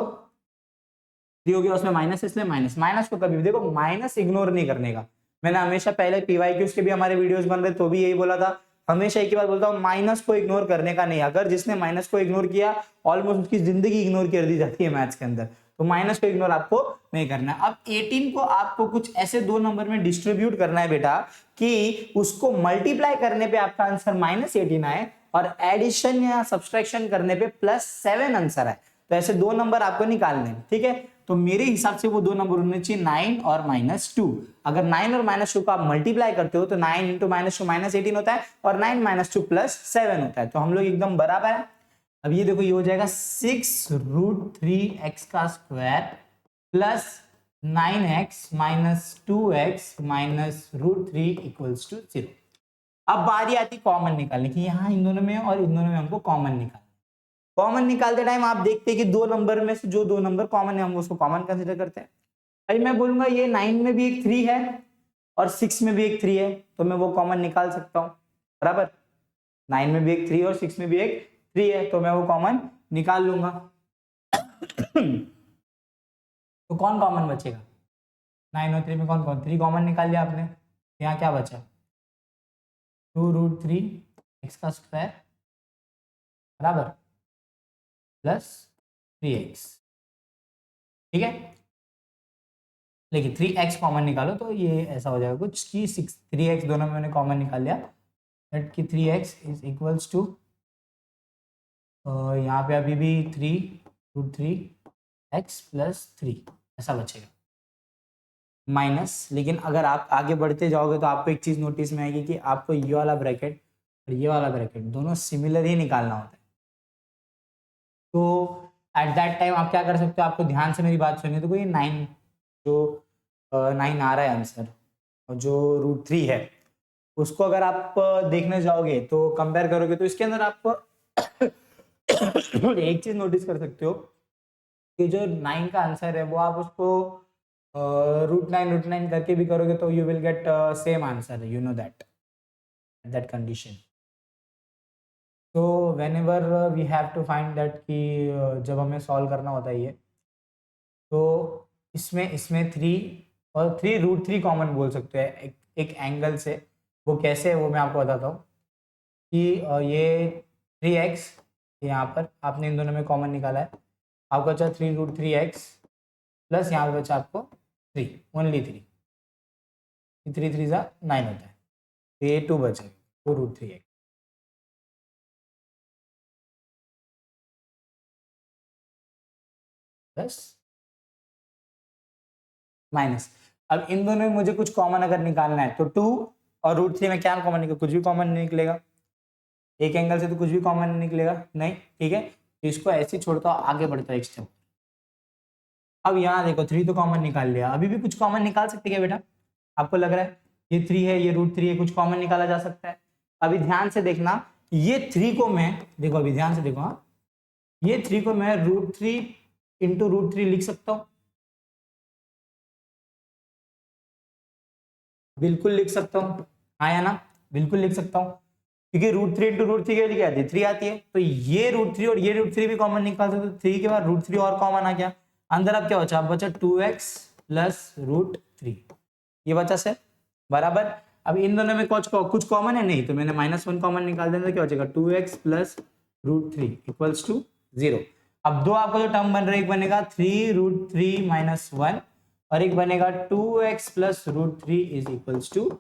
3 हो गया, उसमें माइनस, इसलिए माइनस। माइनस को कभी भी देखो, माइनस इग्नोर नहीं करने का। मैंने हमेशा पहले PYQs के भी हमारे वीडियोस बन रहे तो भी यही बोला था, हमेशा एक ही बात बोलता हूँ, माइनस को इग्नोर करने का नहीं। अगर जिसने माइनस को इग्नोर किया, ऑलमोस्ट उसकी जिंदगी इग्नोर कर दी जाती है मैथ्स के अंदर, तो माइनस को इग्नोर आपको नहीं करना। अब 18 को आपको कुछ ऐसे दो नंबर में डिस्ट्रीब्यूट करना है बेटा, कि उसको मल्टीप्लाई करने पे आपका आंसर -18 आए, और एडिशन या सब्सट्रैक्शन करने पे +7 आंसर आए। तो ऐसे दो नंबर आपको निकालने हैं, ठीक है। तो मेरे हिसाब से वो दो नंबर होने चाहिए 9 और -2। अगर 9 और -2 को आप मल्टीप्लाई करते हो तो 9 × -2 -18 होता है, और 9 -2 +7 होता है, तो हम लोग एकदम बराबर है। अब ये देखो, ये हो जाएगा 6√3x² + 9x - 2x - √3 = 0। अब बारी आती कॉमन निकालने की, यहां इन दोनों में और इन दोनों में हमको कॉमन निकालना। कॉमन निकालते टाइम आप देखते हैं कि दो नंबर में से जो दो नंबर कॉमन है हम उसको कॉमन कंसीडर करते हैं। अभी मैं बोलूंगा ये 9 में भी एक 3 है और 6 में भी एक 3 है, तो मैं वो कॉमन निकाल सकता हूं, बराबर। 9 में भी एक 3 और 6 में भी एक 3 है, तो मैं वो कॉमन निकाल लूंगा। तो कौन कॉमन बचेगा, 9 और 3 में कौन कौन, 3 कॉमन निकाल लिया आपने, यहाँ क्या बचा 2√3x² बराबर +3x, ठीक है। लेकिन 3x कॉमन निकालो तो ये ऐसा हो जाएगा कुछ कि 3x दोनों में मैंने कॉमन निकाल लिया, दैट कि 3x = यहाँ पे अभी भी 3√3x+3 ऐसा बचेगा माइनस। लेकिन अगर आप आगे बढ़ते जाओगे तो आपको एक चीज नोटिस में आएगी कि आपको ये वाला ब्रैकेट और ये वाला ब्रैकेट दोनों सिमिलर ही निकालना होता है। तो एट दैट टाइम आप क्या कर सकते हो, आपको ध्यान से मेरी बात सुनिए। तो कोई 9 जो 9 आ रहा है आंसर, और जो √3 है उसको अगर आप देखने जाओगे तो कंपेयर करोगे तो इसके अंदर आप एक चीज नोटिस कर सकते हो कि जो 9 का आंसर है वो आप उसको √9 करके भी करोगे तो you will get same answer, you know that condition. तो whenever we have to find that कि जब हमें सॉल्व करना होता है ये, तो इसमें इसमें 3 और 3√3 कॉमन बोल सकते हैं एक एंगल से। वो कैसे है वो मैं आपको बताता हूँ कि ये 3x यहाँ पर आपने इन दोनों में कॉमन निकाला है, आपका बचा 3√3x प्लस यहाँ पे बचा आपको 3, ओनली 3, 3 3 9 होता है, तो ये 2 बचेगा, 4√3x प्लस माइनस। अब इन दोनों में मुझे कुछ कॉमन अगर निकालना है तो 2 और √3 में क्या कॉमन निकलेगा, कुछ भी कॉमन नहीं निकलेगा। एक एंगल से तो कुछ भी कॉमन नहीं निकलेगा, नहीं, ठीक है। तो इसको ऐसे ही छोड़ता हूँ, आगे बढ़ता है एक स्टेप। अब यहाँ देखो 3 तो कॉमन निकाल लिया, अभी भी कुछ कॉमन निकाल सकते क्या बेटा, आपको लग रहा है ये 3 है ये √3 है, कुछ कॉमन निकाला जा सकता है। अभी ध्यान से देखना, ये 3 को मैं देखो, अभी ध्यान से देखो, हाँ ये 3 को मैं √3 इंटू √3 लिख सकता हूँ, बिल्कुल लिख सकता हूँ, हाँ या ना, बिल्कुल लिख सकता हूँ, क्योंकि √3 इंटू √3 के लिए आती है 3 आती है, तो ये √3 और ये √3 भी कॉमन निकाल सकते हो। 3 के बाद √3 और कॉमन आ गया, अंदर अब क्या बचा, अब बचा 2x प्लस √3, ये बचा से बराबर। अब इन दोनों में कुछ कॉमन है नहीं, तो मैंने -1 कॉमन निकाल देना, क्या बचेगा 2x प्लस √3 इक्वल्स टू 0। अब दो आपको जो टर्म बन रहा है, एक बनेगा 3√3 - 1 और एक बनेगा 2x plus √3 is equals to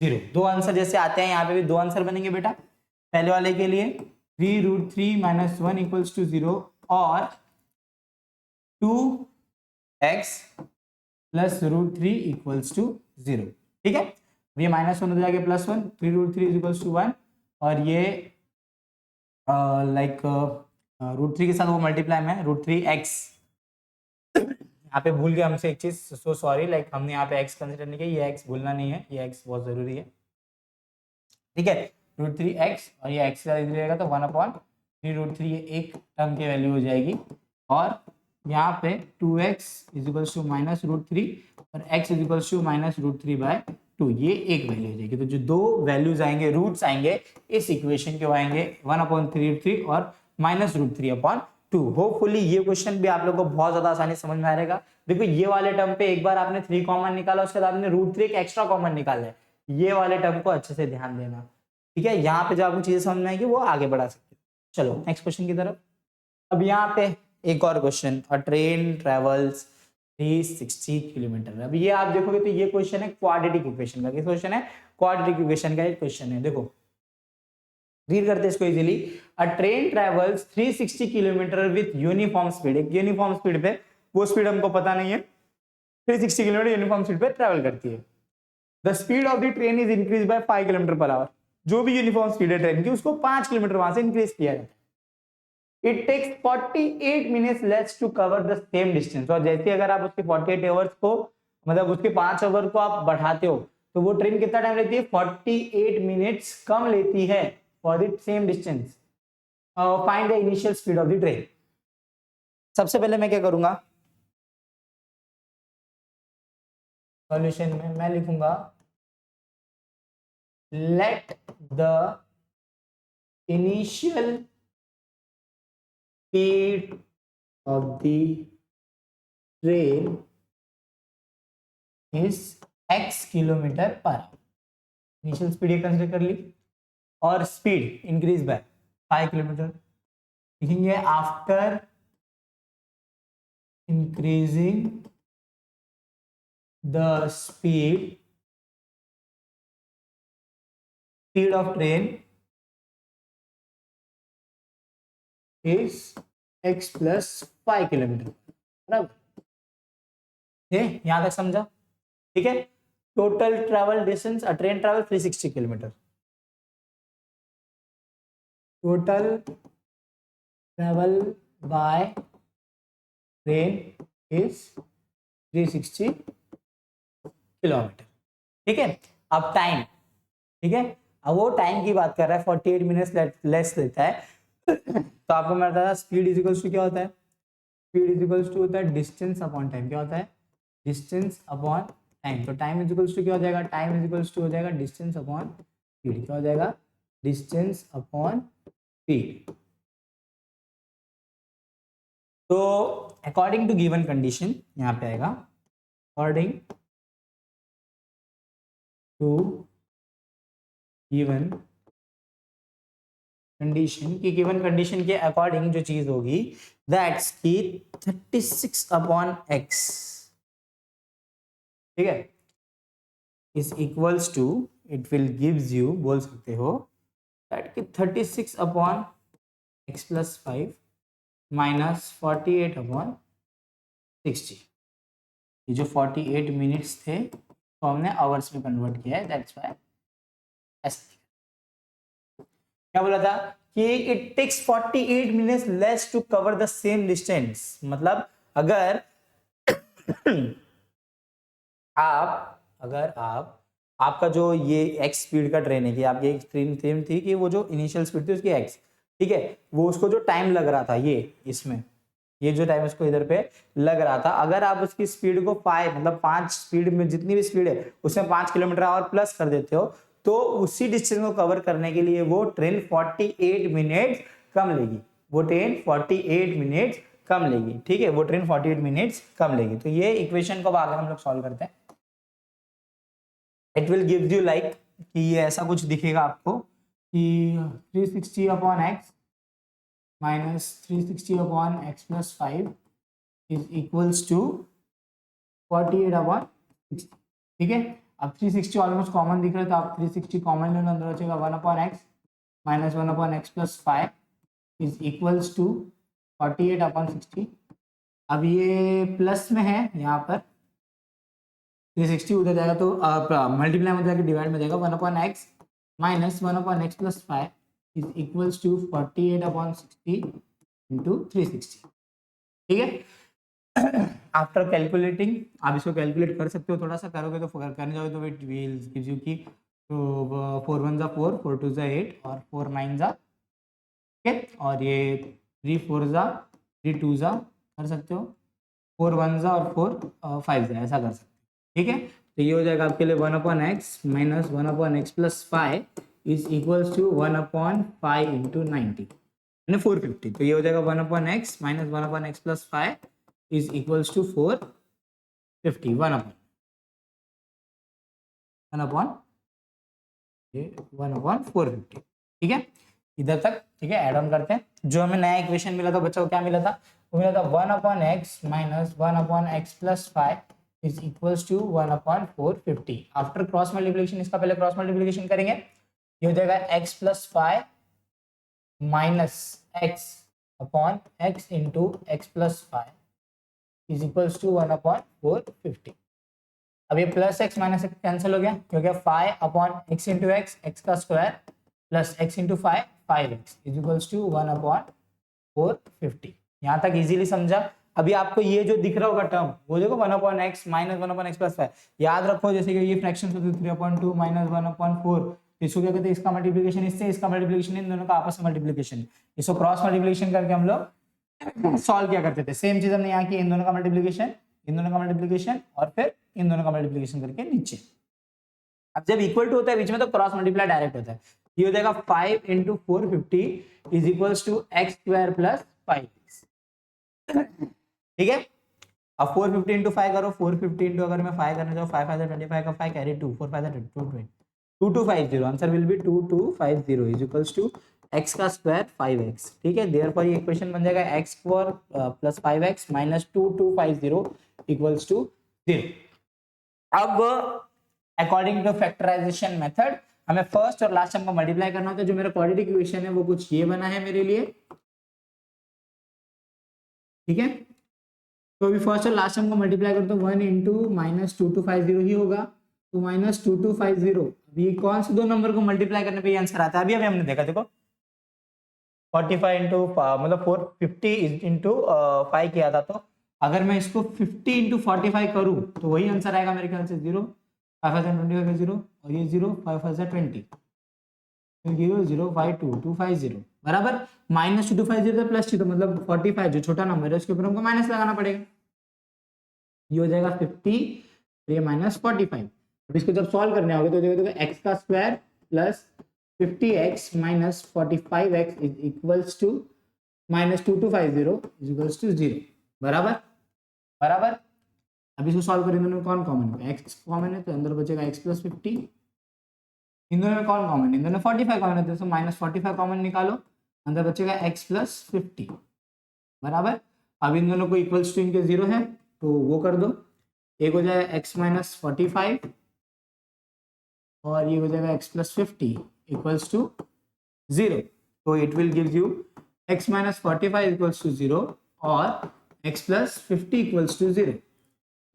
0। दो आंसर जैसे आते हैं यहाँ पे भी दो आंसर बनेंगे बेटा। पहले वाले के लिए 3√3 - 1 इक्वल्स टू 0 और 2x प्लस √3 इक्वल्स टू 0, ठीक है। ये -1 हो जाएगा +1, 3√3 इज इक्वल्स टू 1 और ये लाइक √3 के साथ वो मल्टीप्लाई में √3x, यहाँ पे भूल गए हमसे एक चीज, सो सॉरी, लाइक हमने यहाँ पे x कंसीडर नहीं किया, ये x भूलना नहीं है, ये x बहुत जरूरी है, ठीक है। √3x और ये x का रहेगा तो 1/3√3, ये एक टर्म की वैल्यू हो जाएगी। और यहाँ पे 2x इज इक्वल्स टू -√3 और x इज इक्वल्स टू -√3/2, ये एक वैल्यू हो जाएगी। तो जो दो वैल्यूज आएंगे, रूट्स आएंगे इस इक्वेशन के, वो आएंगे 1/3√3 और -√3/2। होपफुली ये क्वेश्चन भी आप लोगों को बहुत ज्यादा आसानी समझ में आ रहेगा। देखो ये वाले टर्म पे एक बार आपने 3 कॉमन निकाला, उसके बाद आपने √3 का एक्स्ट्रा कॉमन निकाला है, ये वाले टर्म को अच्छे से ध्यान देना, ठीक है। यहाँ पे जो आपको चीजें समझ में आएगी वो आगे बढ़ा सकते हो। चलो नेक्स्ट क्वेश्चन की तरफ। अब यहाँ पे एक और क्वेश्चन, अ ट्रेन ट्रेवल्स 360 किलोमीटर। अब ये आप देखोगे तो ये क्वेश्चन है क्वाड्रेटिक इक्वेशन का, किस क्वेश्चन है, क्वाड्रेटिक इक्वेशन का एक क्वेश्चन है। देखो रीड करते हैं इसको easily. A train travels 360 kilometre with uniform speed, एक यूनिफॉर्म स्पीड पे, वो स्पीड हमको पता नहीं है, 360 किलोमीटर यूनिफॉर्म स्पीड पे ट्रेवल करती है। The speed of the train is increase by 5 किलोमीटर/आवर, जो भी यूनिफॉर्म स्पीड है ट्रेन की उसको 5 किलोमीटर वहां से इंक्रीज किया जाता है। It takes 48 minutes less to cover the same distance, और जैसे अगर आप उसके 48 आवर्स को, मतलब उसके 5 आवर को आप बढ़ाते हो तो वो ट्रेन कितना टाइम लेती है, 48 मिनट्स कम लेती है for the same distance. Find the initial speed of the train. सबसे पहले मैं क्या करूंगा, सॉल्यूशन में मैं लिखूंगा let the initial speed of the train is x kilometre per our. Initial speed ये कंसीडर कर ली और स्पीड इंक्रीज बाय 5 किलोमीटर, लिखेंगे after increasing the speed of train is x plus 5 kilometre, बराबर। ये यहां तक समझा? ठीक है। Total travel distance train travel 360 kilometre, total travel by train is 360 kilometre. ठीक है। अब टाइम, ठीक है, अब वो टाइम की बात कर रहा है, 48 मिनट्स लेस लेता है। तो आपको मैं बताया स्पीड इज इक्वल्स टू क्या होता है? स्पीड इज इक्वल्स टू होता है डिस्टेंस अपॉन टाइम। क्या होता है? Distance upon time. तो टाइम इज इक्वल्स टू क्या हो जाएगा? टाइम इज इक्वल्स टू हो जाएगा डिस्टेंस अपॉन स्पीड। क्या हो जाएगा? Distance upon speed. तो अकॉर्डिंग टू गिवन कंडीशन यहाँ पे आएगा, अकॉर्डिंग टू गिवन कंडीशन, की गिवन कंडीशन के अकॉर्डिंग जो चीज होगी दैट्स की 36 अपॉन एक्स, ठीक है, is equals to, it will gives you, बोल सकते हो दैट की 36 upon x plus 5 minus 48 upon 60। ये जो 48 मिनट्स थे तो हमने आवर्स में कन्वर्ट किया है, दैट्स व्हाई ऐसा। क्या बोला था कि it takes 48 minutes less to cover the same distance. मतलब अगर अगर आप आपका जो ये एक्स स्पीड का ट्रेन है कि आपकी एक ट्रेन थी कि वो जो इनिशियल स्पीड थी उसकी एक्स, ठीक है, वो उसको जो टाइम लग रहा था ये इसमें, ये जो टाइम उसको इधर पे लग रहा था, अगर आप उसकी स्पीड को 5 मतलब 5 स्पीड में जितनी भी स्पीड है उसमें 5 किलोमीटर और प्लस कर देते हो तो उसी डिस्टेंस को कवर करने के लिए वो ट्रेन 48 मिनट्स कम लेगी, वो ट्रेन 48 मिनट्स कम लेगी। ठीक है, वो ट्रेन 48 मिनट्स कम लेगी। तो ये इक्वेशन को आगे हम लोग सॉल्व करते हैं। It will give you like कि ये ऐसा कुछ दिखेगा आपको कि 360 upon x minus 360 upon x plus 5 is equals to 48 upon 60। ठीक है, अब 360 ऑलमोस्ट कॉमन दिख रहा है तो आप 360 कॉमन लेना, अंदर बचेगा 1 upon x minus 1 upon x plus 5 is equals to 48 upon 60। अब ये प्लस में है यहाँ पर 360 उधर जाएगा तो मल्टीप्लाई में जाकर डिवाइड में जाएगा 1 upon x minus 1 upon x plus 5 is equals to 48 upon 60 into 360। ठीक है, आफ्टर कैलकुलेटिंग आप इसको कैलकुलेट कर सकते हो, थोड़ा सा करोगे तो करने जाओगे तो इट विल गिव्स यू की 4 1 जा 4, 4 2 जा 8 और 4 9 जा, ठीक है, और ये 3 4 जा 3 2 जा कर सकते हो, 4 1 जा और 4 5 जा, ऐसा कर सकते हो। ठीक है, तो ये हो जाएगा आपके लिए 1 upon x minus 1 upon x plus 5 is equals to 1 upon 5 into 90 यानी 450। तो ये हो जाएगा 1 upon x minus 1 upon x plus 5 is equals to 450, 1 upon 450। ठीक है, इधर तक ठीक है, ऐड ऑन करते हैं। जो हमें नया इक्वेशन मिला था बच्चों को, क्या मिला था? वो मिला था 1 upon x minus 1 upon x plus 5 is equals to 1 upon 450। After cross multiplication, इसका पहले क्रॉस मल्टीप्लिकेशन करेंगे, ये हो जाएगा x plus 5 minus x upon x into x plus 5 is equals to 1 upon 450। अब ये plus x minus x cancel हो गया, क्योंकि 5 अपॉन एक्स इंटू एक्स का square plus x into 5 x is equals to 1 upon 450। यहाँ तक easily समझा। अभी आपको ये जो दिख रहा होगा टर्म वो देखो 1 upon x minus 1 upon x plus 5, याद रखो जैसे कि ये फ्रैक्शन होते 3 अपॉन 2 माइनस 1 अपॉन 4, इसको क्या कहते हैं? इसका मल्टीप्लिकेशन इससे, इसका मल्टीप्लिकेशन इन दोनों का आपस में मल्टीप्लिकेशन, इसको क्रॉस मल्टीप्लिकेशन करके हम लोग सॉल्व किया करते थे। सेम चीज हमने यहाँ की, इन दोनों का मल्टीप्लिकेशन, इन दोनों का मल्टीप्लिकेशन और फिर इन दोनों का मल्टीप्लिकेशन करके नीचे। अब जब इक्वल टू होता है बीच में तो क्रॉस मल्टीप्लाई डायरेक्ट होता है। ये हो जाएगा 5 into 450 is equals to x square plus 5x। ठीक है, अब 450 इंटू 5 करो, 450 इंटू अगर मैं 5 करने जाऊँ 5 5 25 का 5 carry 2 4 5 220 2250, answer will be 2250 is equals to x का स्क्वायर 5x। ठीक है, देयरफॉर ये इक्वेशन बन जाएगा x square plus 5x minus 2250 equals to 0। अब अकॉर्डिंग टू फैक्टराइजेशन मेथड हमें फर्स्ट और लास्ट टर्म को मल्टीप्लाई करना होता है। जो मेरा क्वाड्रेटिक इक्वेशन है वो कुछ ये बना है मेरे लिए, ठीक है। तो अभी फर्स्ट और लास्ट टर्म को मल्टीप्लाई करो तो 1 इंटू -2250 ही होगा, तो -2250। अभी कौन से दो नंबर को मल्टीप्लाई करने पे ये आंसर आता है, अभी हमने देखा, देखो 45 इंटू मतलब 450 इंटू 5 किया था, तो अगर मैं इसको 50 इंटू 45 करूँ तो वही आंसर आएगा मेरे ख्याल से 0, 5025 0 और ये 0, 5020 0 0 5 2 250 बराबर। -2250 प्लस 2 तो मतलब 45 जो छोटा नंबर है उसके ऊपर हमको माइनस लगाना पड़ेगा, ये हो जाएगा 50 ये -45। अब इसको जब सॉल्व करने आओगे तो देखो एक्स का square plus 50x minus 45x is equals to -2250 is equals to 0 बराबर बराबर। अब इसको सॉल्व करेंगे, दोनों कौन कॉमन है, x कॉमन है तो अंदर बचेगा x प्लस 50, इन दोनों में कौन कॉमन है, इन दोनों में 45 कॉमन है तो -45 कॉमन निकालो, अंदर बचेगा x प्लस 50 बराबर। अब इन दोनों को इक्वल्स टू इनके 0 है तो वो कर दो, एक हो जाएगा x माइनस 45 और ये हो जाएगा x प्लस 50 इक्वल्स टू 0, तो it will give you x minus 45 equals to 0 और x plus 50 equals to 0।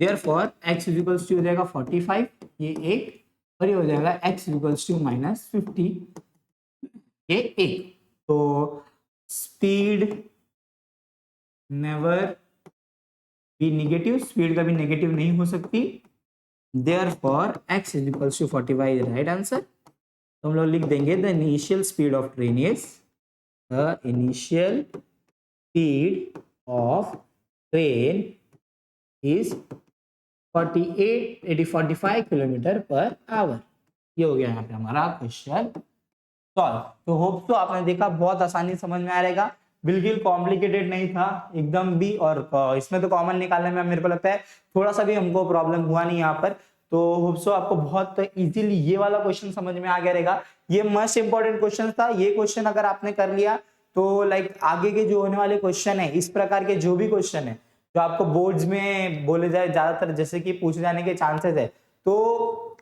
Therefore x is equals to हो जाएगा 45 ये एक, और ये हो जाएगा x इक्वल्स टू -50 ये एक। तो speed never be negative, speed कभी नेगेटिव नहीं हो सकती, therefore x is equals to 45 right answer. तो हम लोग लिख देंगे the initial speed of train is, the initial speed of train is 45 kilometre per hour. ये हो गया यहाँ पे हमारा क्वेश्चन सॉल्व। तो होप तो आपने देखा बहुत आसानी समझ में आ रहेगा, बिल्कुल कॉम्प्लिकेटेड नहीं था एकदम भी, और इसमें तो कॉमन निकालने में मेरे को लगता है थोड़ा सा भी हमको प्रॉब्लम हुआ नहीं यहाँ पर। तो होप सो आपको बहुत इजीली ये वाला क्वेश्चन समझ में आ गया रहेगा, ये मोस्ट इंपॉर्टेंट क्वेश्चन था। ये क्वेश्चन अगर आपने कर लिया तो लाइक आगे के जो होने वाले क्वेश्चन है, इस प्रकार के जो भी क्वेश्चन है जो आपको बोर्ड्स में बोले जाए ज्यादातर जैसे कि पूछे जाने के चांसेस है, तो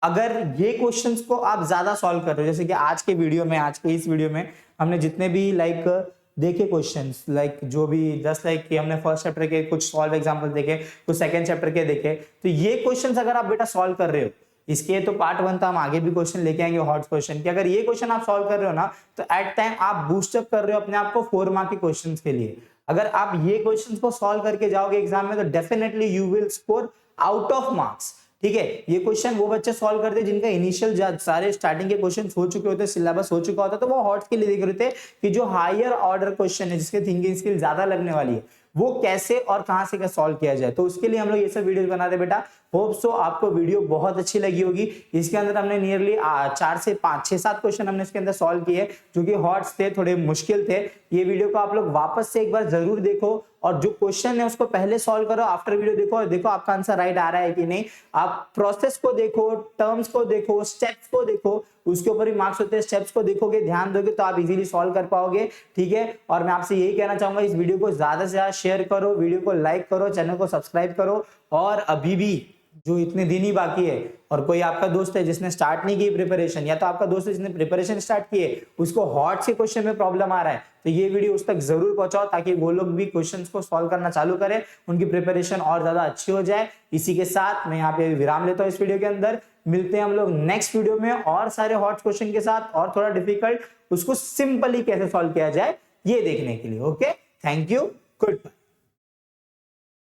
अगर ये क्वेश्चंस को आप ज्यादा सॉल्व कर रहे हो, जैसे कि आज के वीडियो में, आज के इस वीडियो में हमने जितने भी लाइक देखे क्वेश्चंस, लाइक जो भी जस्ट लाइक कि हमने फर्स्ट चैप्टर के कुछ सॉल्व एग्जांपल देखे, कुछ सेकंड चैप्टर के देखे, तो ये क्वेश्चंस अगर आप बेटा सॉल्व कर रहे हो, इसके तो पार्ट 1 था, हम आगे भी क्वेश्चन लेके आएंगे हॉट क्वेश्चन कि अगर ये क्वेश्चन आप सॉल्व कर रहे हो ना, तो एट टाइम आप बूस्टअप कर रहे हो अपने आप को 4 मार्क के क्वेश्चंस के लिए। अगर आप ये क्वेश्चंस को सॉल्व करके जाओगे एग्जाम में तो definitely you will score out of marks. ठीक है, ये क्वेश्चन वो बच्चे सॉल्व करते हैं जिनका इनिशियल सारे स्टार्टिंग के क्वेश्चन हो चुके होते, सिलेबस हो चुका होता, तो वो हॉट्स के लिए देख रहे थे कि जो हायर ऑर्डर क्वेश्चन है जिसके थिंकिंग स्किल ज्यादा लगने वाली है वो कैसे और कहां से क्या सॉल्व किया जाए, तो उसके लिए हम लोग ये सब वीडियोस बनाते बेटा। होप सो आपको वीडियो बहुत अच्छी लगी होगी। इसके अंदर हमने नियरली 4 से 5 6-7 क्वेश्चन हमने इसके अंदर सॉल्व किए जो कि हॉट्स थे, थोड़े मुश्किल थे। ये वीडियो को आप लोग वापस से एक बार जरूर देखो और जो क्वेश्चन है उसको पहले सॉल्व करो, आफ्टर वीडियो देखो और देखो आपका आंसर राइट आ रहा है कि नहीं। आप प्रोसेस को देखो, टर्म्स को देखो, स्टेप्स को देखो, उसके ऊपर ही मार्क्स होते हैं। स्टेप्स को देखोगे, ध्यान दोगे तो आप इजीली सॉल्व कर पाओगे। ठीक है, और मैं आपसे यही कहना चाहूंगा इस वीडियो को ज्यादा से ज्यादा शेयर करो, वीडियो को लाइक करो, चैनल को सब्सक्राइब करो। और अभी भी जो इतने दिन ही बाकी है और कोई आपका दोस्त है जिसने स्टार्ट नहीं की प्रिपरेशन, या तो आपका दोस्त है जिसने प्रिपरेशन स्टार्ट की है उसको हॉट्स के क्वेश्चन में प्रॉब्लम आ रहा है, तो ये वीडियो उस तक जरूर पहुंचाओ ताकि वो लोग भी क्वेश्चंस को सॉल्व करना चालू करें, उनकी प्रिपरेशन और ज्यादा अच्छी हो जाए। इसी के साथ मैं यहाँ पे विराम लेता हूँ इस वीडियो के अंदर। मिलते हैं हम लोग नेक्स्ट वीडियो में और सारे हॉट क्वेश्चन के साथ, और थोड़ा डिफिकल्ट उसको सिंपली कैसे सॉल्व किया जाए ये देखने के लिए। Okay, thank you, good bye.